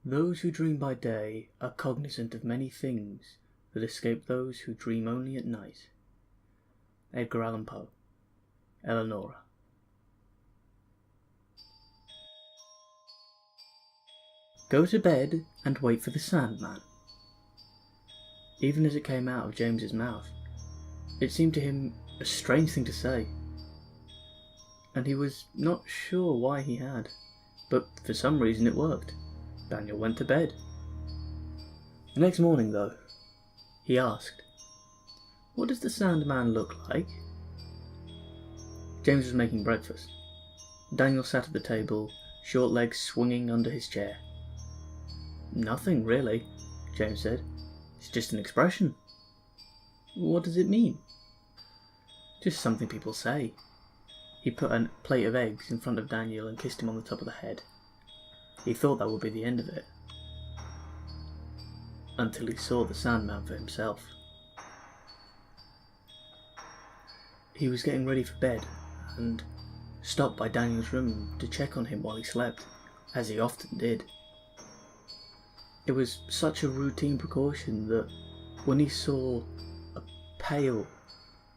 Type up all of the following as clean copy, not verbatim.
Those who dream by day are cognizant of many things that escape those who dream only at night. Edgar Allan Poe. Eleonora. Go to bed and wait for the Sandman. Even as it came out of James's mouth, it seemed to him a strange thing to say, and he was not sure why he had, but for some reason it worked. Daniel went to bed. The next morning, though, he asked, "What does the Sandman look like?" James was making breakfast. Daniel sat at the table, short legs swinging under his chair. "Nothing, really," James said. "It's just an expression." "What does it mean?" "Just something people say." He put a plate of eggs in front of Daniel and kissed him on the top of the head. He thought that would be the end of it, until he saw the Sandman for himself. He was getting ready for bed and stopped by Daniel's room to check on him while he slept, as he often did. It was such a routine precaution that when he saw a pale,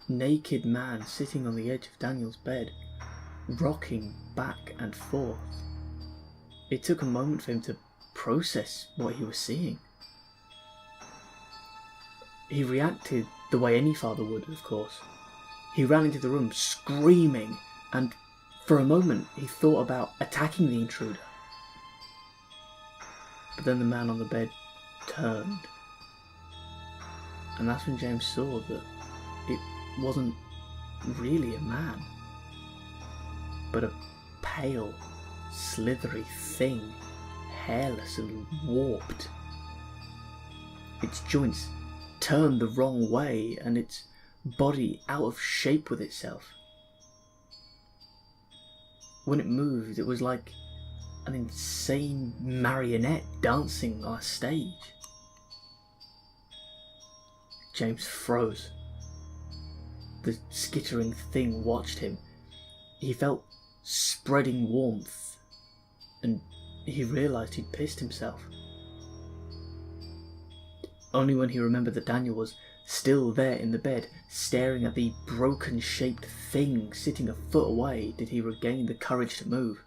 naked man sitting on the edge of Daniel's bed, rocking back and forth, it took a moment for him to process what he was seeing. He reacted the way any father would, of course. He ran into the room screaming, and for a moment he thought about attacking the intruder. But then the man on the bed turned, and that's when James saw that it wasn't really a man, but a pale, slithery thing, hairless and warped. Its joints turned the wrong way, and its body out of shape with itself. When it moved, it was like an insane marionette dancing on a stage. James froze. The skittering thing watched him. He felt spreading warmth, and he realised he'd pissed himself. Only when he remembered that Daniel was still there in the bed, staring at the broken-shaped thing sitting a foot away, did he regain the courage to move.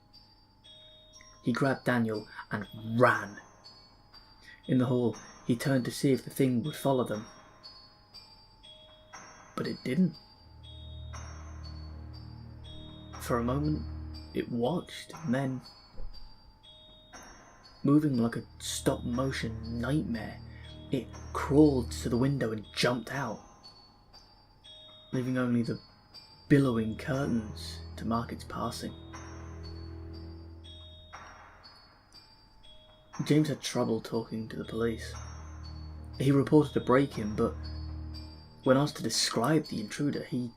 He grabbed Daniel and ran. In the hall, he turned to see if the thing would follow them. But it didn't. For a moment, it watched, and then, moving like a stop-motion nightmare, it crawled to the window and jumped out, leaving only the billowing curtains to mark its passing. James had trouble talking to the police. He reported a break-in, but when asked to describe the intruder, he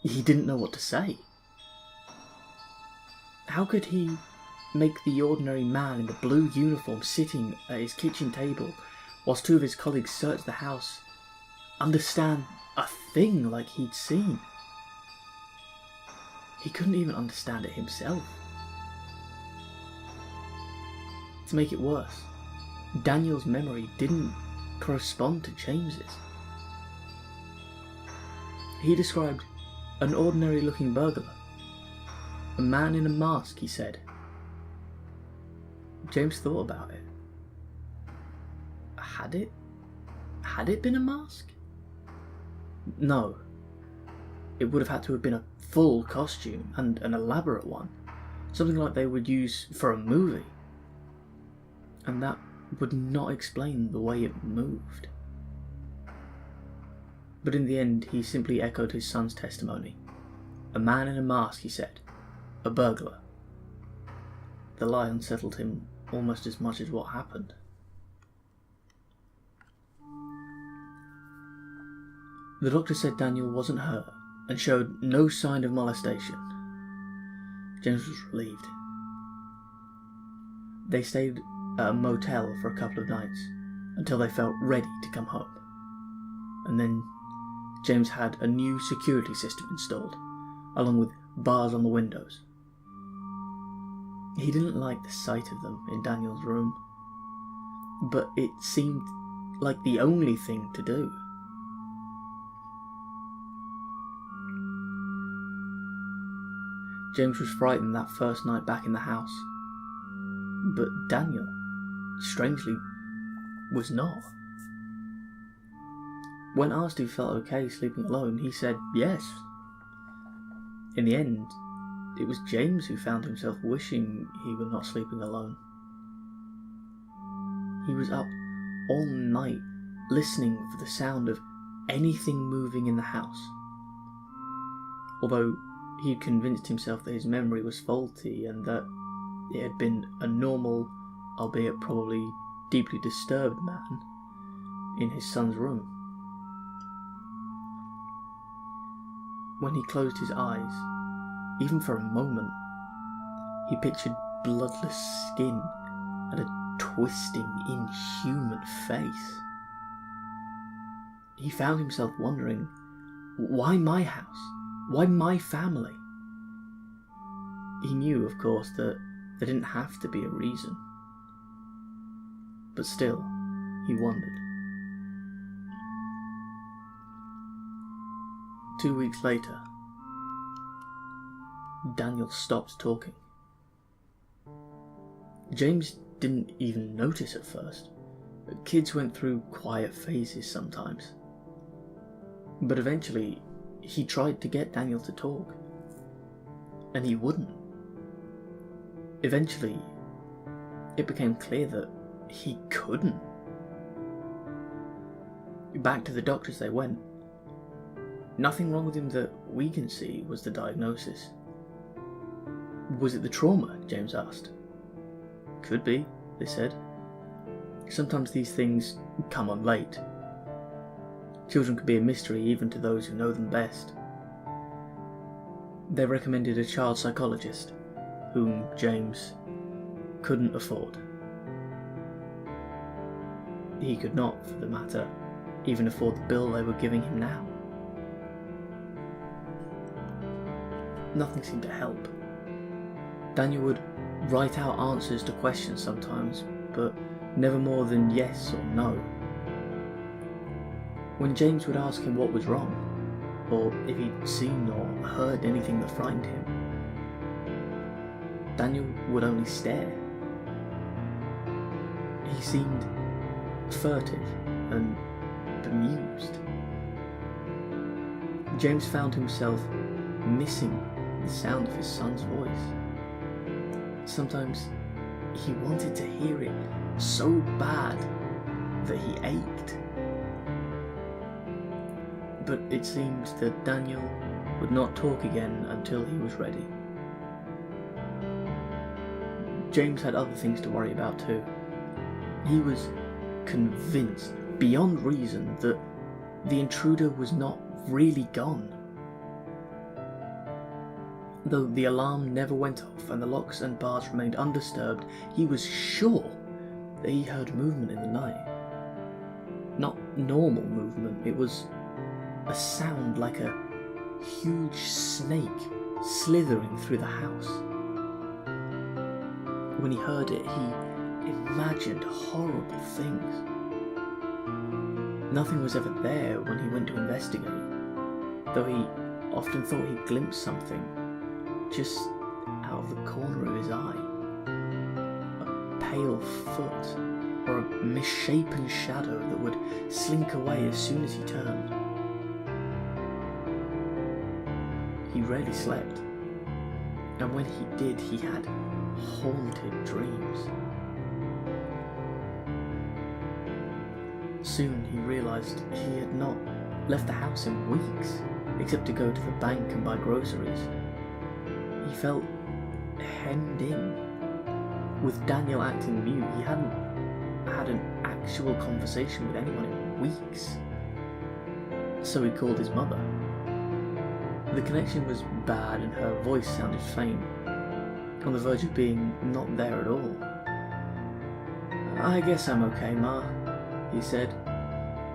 didn't know what to say. How could he make the ordinary man in the blue uniform sitting at his kitchen table whilst two of his colleagues searched the house understand a thing like he'd seen? He couldn't even understand it himself. To make it worse, Daniel's memory didn't correspond to James's. He described an ordinary-looking burglar. "A man in a mask," he said. James thought about it. Had it been a mask? No. It would have had to have been a full costume, and an elaborate one. Something like they would use for a movie. And that would not explain the way it moved. But in the end, he simply echoed his son's testimony. "A man in a mask," he said. "A burglar." The lie unsettled him almost as much as what happened. The doctor said Daniel wasn't hurt and showed no sign of molestation. James was relieved. They stayed at a motel for a couple of nights until they felt ready to come home. And then James had a new security system installed, along with bars on the windows. He didn't like the sight of them in Daniel's room. but it seemed like the only thing to do. James was frightened that first night back in the house, but Daniel, strangely, was not. When asked if he felt okay sleeping alone, he said yes. In the end, it was James who found himself wishing he were not sleeping alone. He was up all night listening for the sound of anything moving in the house. Although he'd convinced himself that his memory was faulty and that it had been a normal, albeit probably deeply disturbed man in his son's room. When he closed his eyes, even for a moment, he pictured bloodless skin and a twisting, inhuman face. He found himself wondering, why my house? Why my family? He knew, of course, that there didn't have to be a reason. But still, he wondered. 2 weeks later, Daniel stopped talking. James didn't even notice at first. Kids went through quiet phases sometimes. But eventually, he tried to get Daniel to talk, and he wouldn't. Eventually, it became clear that he couldn't. Back to the doctors they went. Nothing wrong with him that we can see, was the diagnosis. Was it the trauma? James asked. Could be, they said. Sometimes these things come on late. Children can be a mystery even to those who know them best. They recommended a child psychologist, whom James couldn't afford. He could not, for the matter, even afford the bill they were giving him now. Nothing seemed to help. Daniel would write out answers to questions sometimes, but never more than yes or no. When James would ask him what was wrong, or if he'd seen or heard anything that frightened him, Daniel would only stare. He seemed furtive and bemused. James found himself missing the sound of his son's voice. Sometimes he wanted to hear it so bad that he ached. But it seemed that Daniel would not talk again until he was ready. James had other things to worry about too. He was convinced, beyond reason, that the intruder was not really gone. Though the alarm never went off and the locks and bars remained undisturbed, he was sure that he heard movement in the night. Not normal movement, it was a sound like a huge snake slithering through the house. When he heard it, he imagined horrible things. Nothing was ever there when he went to investigate, though he often thought he glimpsed something just out of the corner of his eye. A pale foot, or a misshapen shadow that would slink away as soon as he turned. He rarely slept, and when he did, he had haunted dreams. Soon he realised he had not left the house in weeks, except to go to the bank and buy groceries. He felt hemmed in. With Daniel acting mute, he hadn't had an actual conversation with anyone in weeks. So he called his mother. The connection was bad and her voice sounded faint, on the verge of being not there at all. "I guess I'm okay, Ma," he said,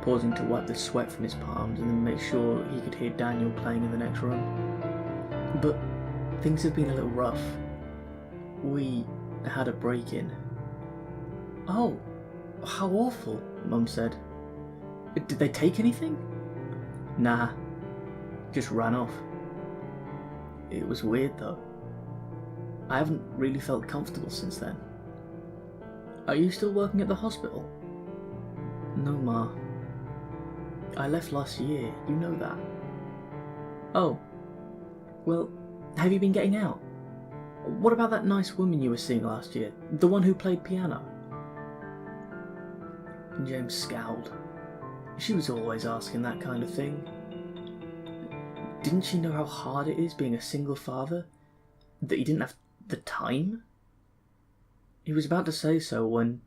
pausing to wipe the sweat from his palms and then make sure he could hear Daniel playing in the next room. "But things have been a little rough. We had a break-in." "Oh," How awful, Mum said. Did they take anything? Nah, just ran off. It was weird though. I haven't really felt comfortable since then. Are you still working at the hospital? No, Ma. I left last year, you know that. Oh. Well, have you been getting out? What about that nice woman you were seeing last year? The one who played piano? James scowled. She was always asking that kind of thing. Didn't she know how hard it is being a single father? That he didn't have the time? He was about to say so when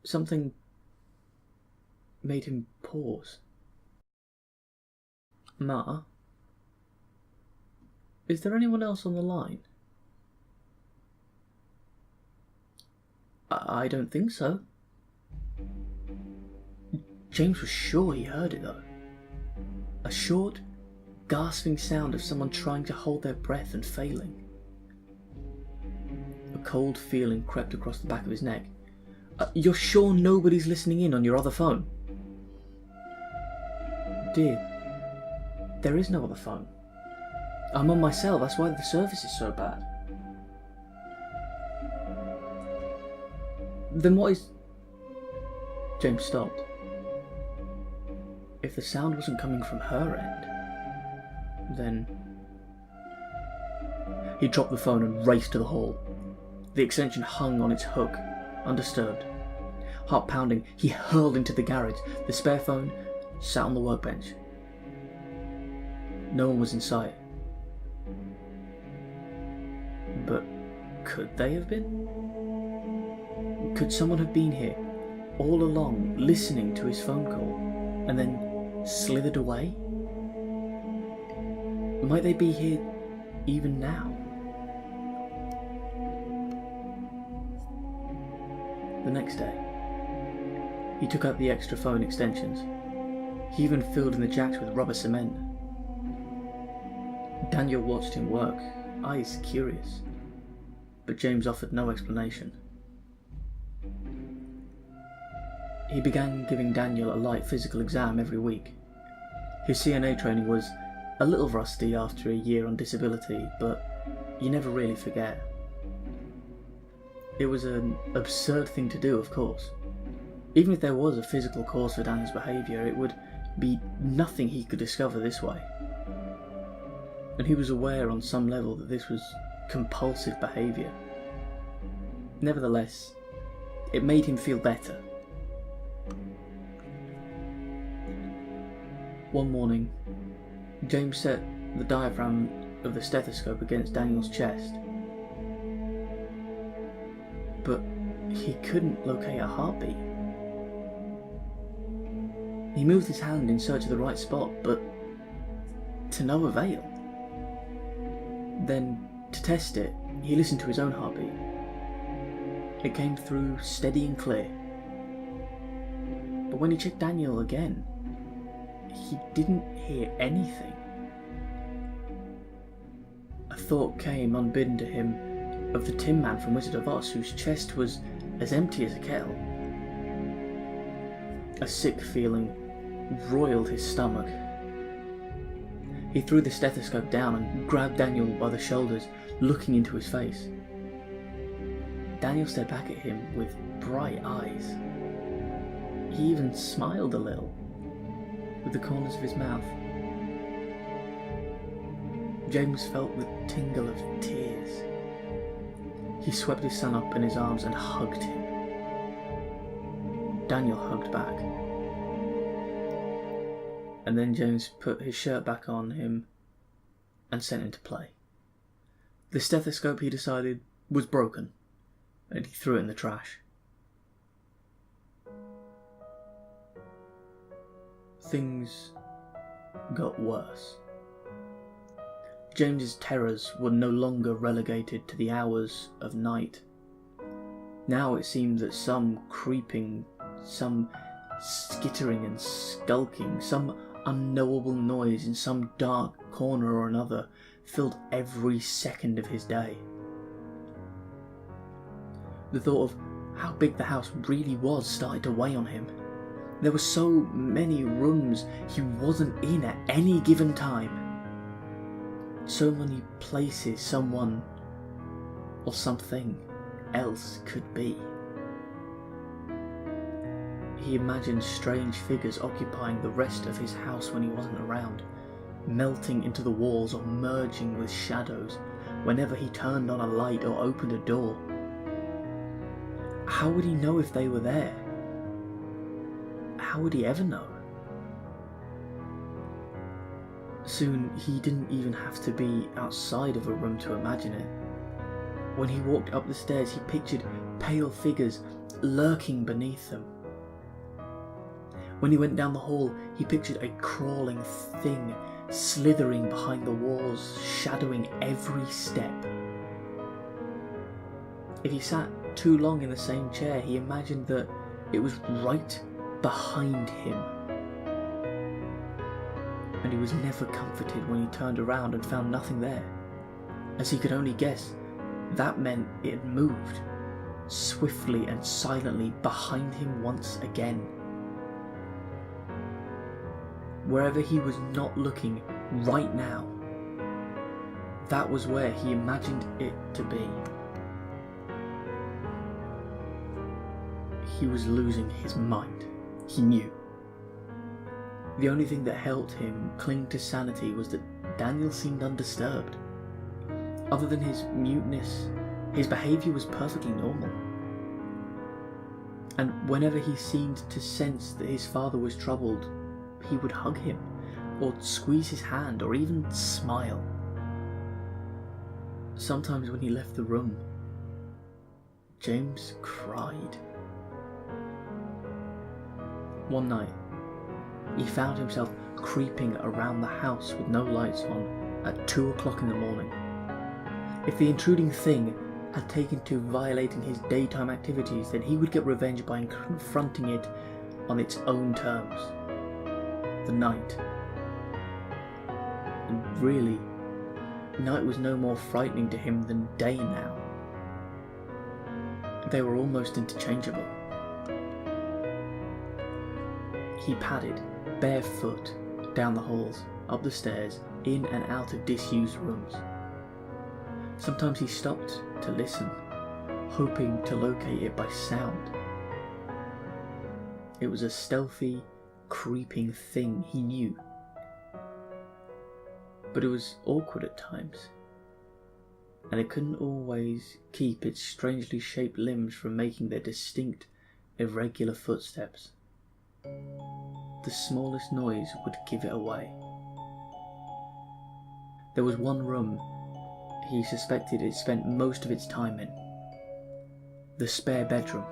something made him pause. Ma, is there anyone else on the line? I don't think so. James was sure he heard it though. A short, gasping sound of someone trying to hold their breath and failing. A cold feeling crept across the back of his neck. You're sure nobody's listening in on your other phone? Dear, there is no other phone. I'm on my cell, that's why the service is so bad. Then what is... James stopped. If the sound wasn't coming from her end, then... He dropped the phone and raced to the hall. The extension hung on its hook, undisturbed. Heart pounding, he hurled into the garage. The spare phone sat on the workbench. No one was in sight. But could they have been? Could someone have been here, all along, listening to his phone call, and then slithered away? Might they be here even now? The next day, he took out the extra phone extensions. He even filled in the jacks with rubber cement. Daniel watched him work, eyes curious, but James offered no explanation. He began giving Daniel a light physical exam every week. His CNA training was a little rusty after a year on disability, but you never really forget. It was an absurd thing to do, of course. Even if there was a physical cause for Daniel's behaviour, it would be nothing he could discover this way. And he was aware on some level that this was compulsive behaviour. Nevertheless, it made him feel better. One morning, James set the diaphragm of the stethoscope against Daniel's chest, but he couldn't locate a heartbeat. He moved his hand in search of the right spot, but to no avail. Then, to test it, he listened to his own heartbeat. It came through steady and clear. But when he checked Daniel again, he didn't hear anything. A thought came unbidden to him of the Tin Man from Wizard of Oz, whose chest was as empty as a kettle. A sick feeling roiled his stomach. He threw the stethoscope down and grabbed Daniel by the shoulders, looking into his face. Daniel stared back at him with bright eyes. He even smiled a little, with the corners of his mouth. James felt the tingle of tears. He swept his son up in his arms and hugged him. Daniel hugged back. And then James put his shirt back on him and sent him to play. The stethoscope, he decided, was broken, and he threw it in the trash. Things got worse. James's terrors were no longer relegated to the hours of night. Now it seemed that some creeping, some skittering and skulking, some unknowable noise in some dark corner or another filled every second of his day. The thought of how big the house really was started to weigh on him. There were so many rooms he wasn't in at any given time. So many places someone or something else could be. He imagined strange figures occupying the rest of his house when he wasn't around, melting into the walls or merging with shadows whenever he turned on a light or opened a door. How would he know if they were there? How would he ever know? Soon he didn't even have to be outside of a room to imagine it. When he walked up the stairs, he pictured pale figures lurking beneath them. When he went down the hall, he pictured a crawling thing slithering behind the walls, shadowing every step. If he sat too long in the same chair, he imagined that it was right behind him. And he was never comforted when he turned around and found nothing there. As he could only guess, that meant it had moved, swiftly and silently behind him once again. Wherever he was not looking right now, that was where he imagined it to be. He was losing his mind. He knew. The only thing that helped him cling to sanity was that Daniel seemed undisturbed. Other than his muteness, his behaviour was perfectly normal. And whenever he seemed to sense that his father was troubled, he would hug him, or squeeze his hand, or even smile. Sometimes when he left the room, James cried. One night, he found himself creeping around the house with no lights on at 2 o'clock in the morning. If the intruding thing had taken to violating his daytime activities, then he would get revenge by confronting it on its own terms. The night. And really, night was no more frightening to him than day now. They were almost interchangeable. He padded, barefoot, down the halls, up the stairs, in and out of disused rooms. Sometimes he stopped to listen, hoping to locate it by sound. It was a stealthy, creeping thing he knew. But it was awkward at times, and it couldn't always keep its strangely shaped limbs from making their distinct, irregular footsteps. The smallest noise would give it away. There was one room he suspected it spent most of its time in. The spare bedroom.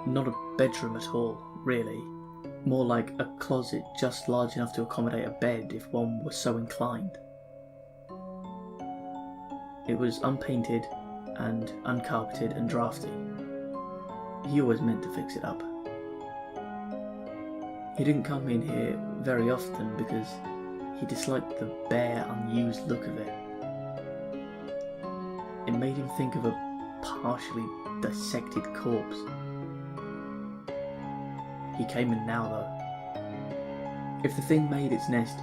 Not a bedroom at all, really. More like a closet just large enough to accommodate a bed if one was so inclined. It was unpainted and uncarpeted and drafty. He always meant to fix it up. He didn't come in here very often because he disliked the bare, unused look of it. It made him think of a partially dissected corpse. He came in now, though. If the thing made its nest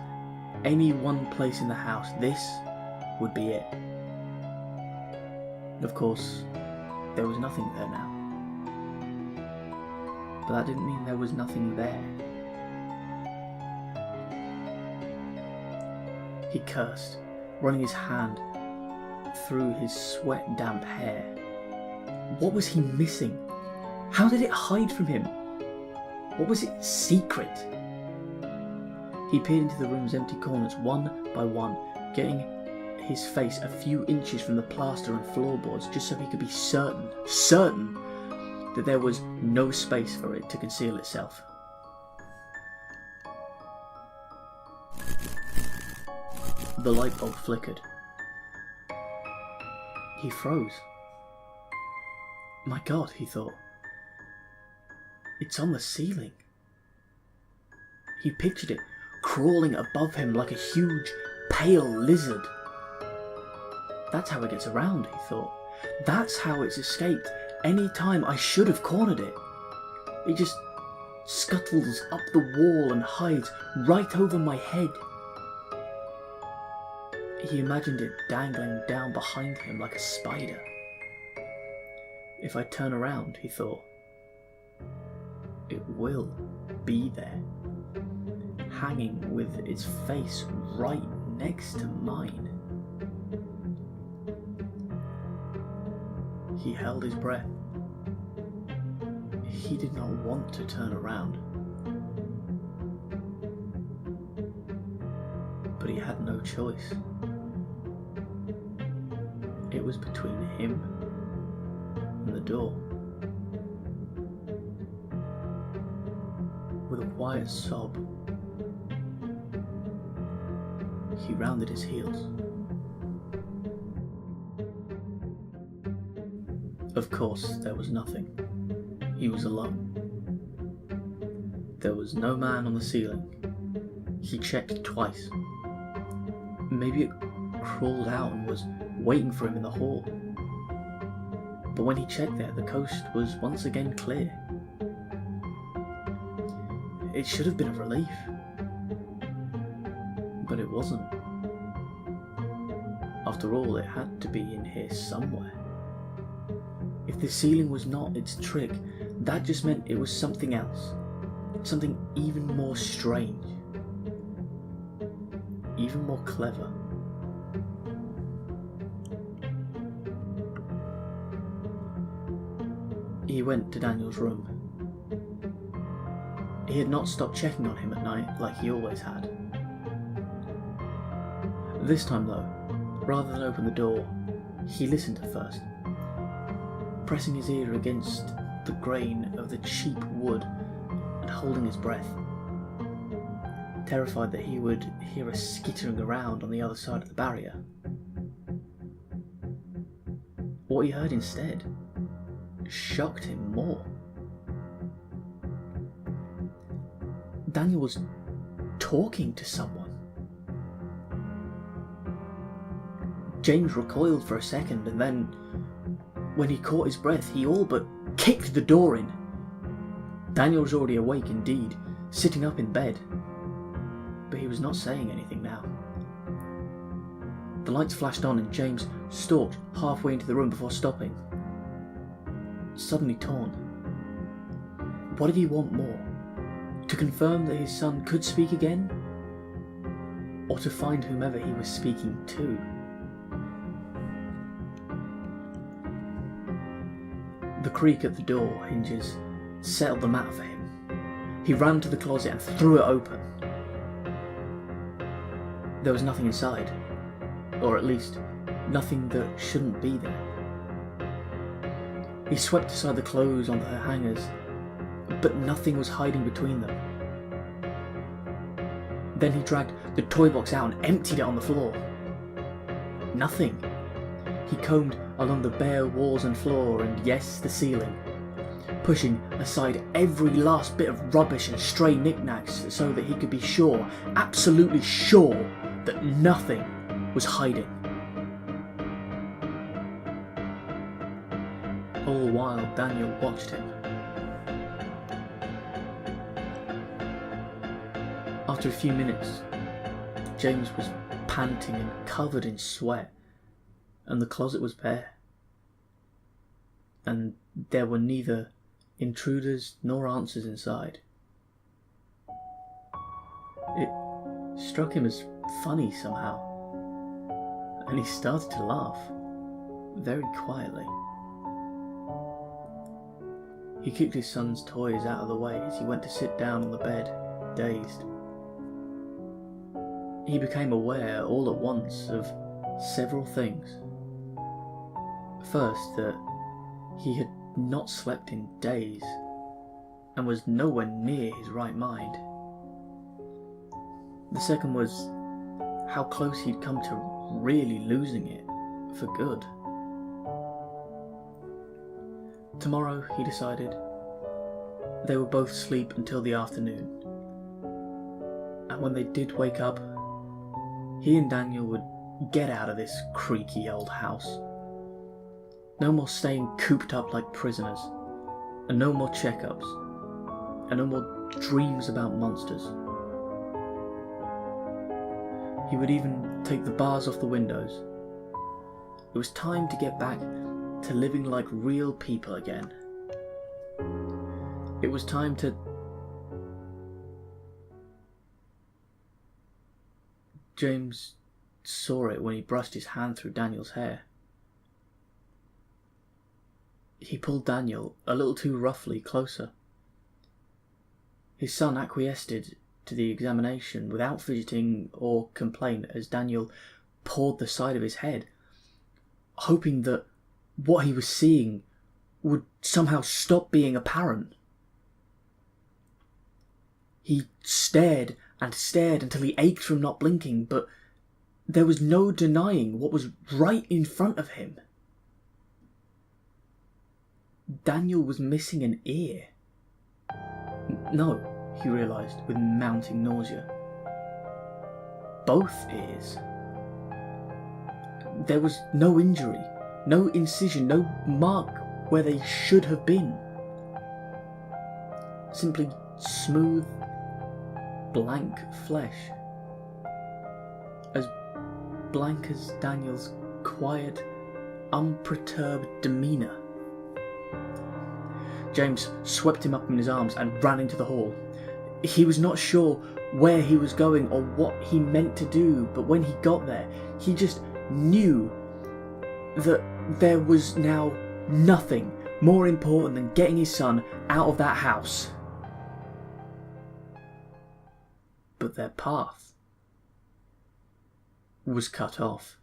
any one place in the house, this would be it. Of course, there was nothing there now. But that didn't mean there was nothing there. He cursed, running his hand through his sweat-damp hair. What was he missing? How did it hide from him? What was its secret? He peered into the room's empty corners one by one, getting his face a few inches from the plaster and floorboards just so he could be certain that there was no space for it to conceal itself. The light bulb flickered. He froze. My God, he thought. It's on the ceiling. He pictured it crawling above him like a huge, pale lizard. That's how it gets around, he thought. That's how it's escaped any time I should have cornered it. It just scuttles up the wall and hides right over my head. He imagined it dangling down behind him like a spider. If I turn around, he thought, it will be there, hanging with its face right next to mine. He held his breath. He did not want to turn around. But he had no choice. It was between him and the door. With a quiet sob, he rounded his heels. Of course, there was nothing. He was alone. There was no man on the ceiling. He checked twice. Maybe it crawled out and was waiting for him in the hall. But when he checked there, the coast was once again clear. It should have been a relief. But it wasn't. After all, it had to be in here somewhere. If the ceiling was not its trick, that just meant it was something else. Something even more strange. Even more clever. He went to Daniel's room. He had not stopped checking on him at night like he always had. This time though, rather than open the door, he listened at first, pressing his ear against the grain of the cheap wood and holding his breath, terrified that he would hear us skittering around on the other side of the barrier. What he heard instead shocked him more. Daniel was talking to someone. James recoiled for a second, and then, when he caught his breath, he all but kicked the door in. Daniel was already awake indeed, sitting up in bed, but he was not saying anything now. The lights flashed on and James stalked halfway into the room before stopping, suddenly torn. What did he want more? To confirm that his son could speak again? Or to find whomever he was speaking to? The creak at the door hinges settled the matter for him. He ran to the closet and threw it open. There was nothing inside, or at least nothing that shouldn't be there. He swept aside the clothes onto her hangers, but nothing was hiding between them. Then he dragged the toy box out and emptied it on the floor. Nothing. He combed along the bare walls and floor and, yes, the ceiling, pushing aside every last bit of rubbish and stray knickknacks so that he could be sure, absolutely sure, that nothing was hiding. All the while, Daniel watched him. After a few minutes, James was panting and covered in sweat, and the closet was bare. And there were neither intruders nor answers inside. It struck him as funny somehow, and he started to laugh, very quietly. He kicked his son's toys out of the way as he went to sit down on the bed, dazed. He became aware all at once of several things. First, that he had not slept in days and was nowhere near his right mind. The second was how close he'd come to really losing it for good. Tomorrow, he decided, they would both sleep until the afternoon. And when they did wake up, he and Daniel would get out of this creaky old house. No more staying cooped up like prisoners, and no more checkups, and no more dreams about monsters. He would even take the bars off the windows. It was time to get back to living like real people again. It was time to... James saw it when he brushed his hand through Daniel's hair. He pulled Daniel, a little too roughly, closer. His son acquiesced to the examination without fidgeting or complaint as Daniel pawed the side of his head, hoping that what he was seeing would somehow stop being apparent. He stared and stared until he ached from not blinking, but there was no denying what was right in front of him. Daniel was missing an ear. No, he realised with mounting nausea. Both ears. There was no injury, no incision, no mark where they should have been. Simply smooth, blank flesh. As blank as Daniel's quiet, unperturbed demeanour. James swept him up in his arms and ran into the hall. He was not sure where he was going or what he meant to do, but when he got there, he just knew that there was now nothing more important than getting his son out of that house. But their path was cut off.